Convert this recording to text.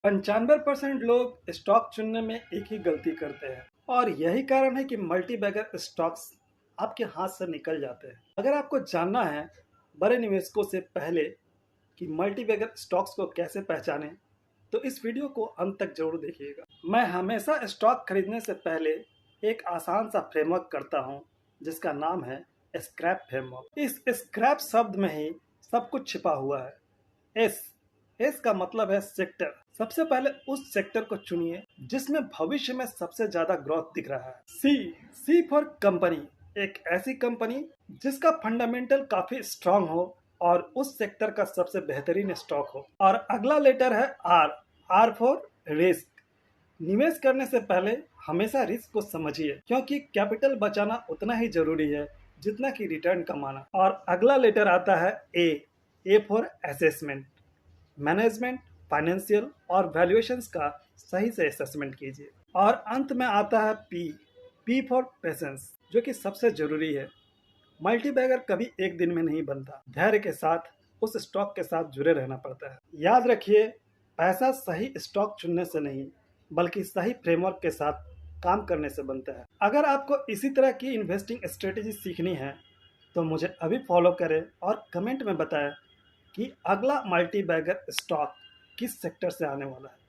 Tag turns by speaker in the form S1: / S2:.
S1: 95% लोग स्टॉक चुनने में एक ही गलती करते हैं और यही कारण है कि मल्टी बैगर स्टॉक्स आपके हाथ से निकल जाते हैं। अगर आपको जानना है बड़े निवेशकों से पहले कि मल्टी बैगर स्टॉक्स को कैसे पहचानें, तो इस वीडियो को अंत तक जरूर देखिएगा। मैं हमेशा स्टॉक खरीदने से पहले एक आसान सा फ्रेमवर्क करता हूं, जिसका नाम है स्क्रैप फ्रेमवर्क। इस स्क्रैप शब्द में ही सब कुछ छिपा हुआ है। एस एस का मतलब है सेक्टर। सबसे पहले उस सेक्टर को चुनिए जिसमें भविष्य में सबसे ज्यादा ग्रोथ दिख रहा है। सी फॉर कंपनी, एक ऐसी कंपनी जिसका फंडामेंटल काफी स्ट्रांग हो और उस सेक्टर का सबसे बेहतरीन स्टॉक हो। और अगला लेटर है आर फॉर रिस्क। निवेश करने से पहले हमेशा रिस्क को समझिए, क्योंकि कैपिटल बचाना उतना ही जरूरी है जितना कि रिटर्न कमाना। और अगला लेटर आता है A for assessment. Management, financial और वैल्यूएशंस का सही से असेसमेंट कीजिए। और अंत में आता है पी फॉर पेशेंस, जो कि सबसे जरूरी है। मल्टी बैगर कभी एक दिन में नहीं बनता, धैर्य के साथ उस स्टॉक के साथ जुड़े रहना पड़ता है। याद रखिए, पैसा सही स्टॉक चुनने से नहीं बल्कि सही फ्रेमवर्क के साथ काम करने से बनता है। अगर आपको इसी तरह की इन्वेस्टिंग स्ट्रेटेजी सीखनी है तो मुझे अभी फॉलो करें और कमेंट में बताएं कि अगला मल्टी बैगर स्टॉक किस सेक्टर से आने वाला है।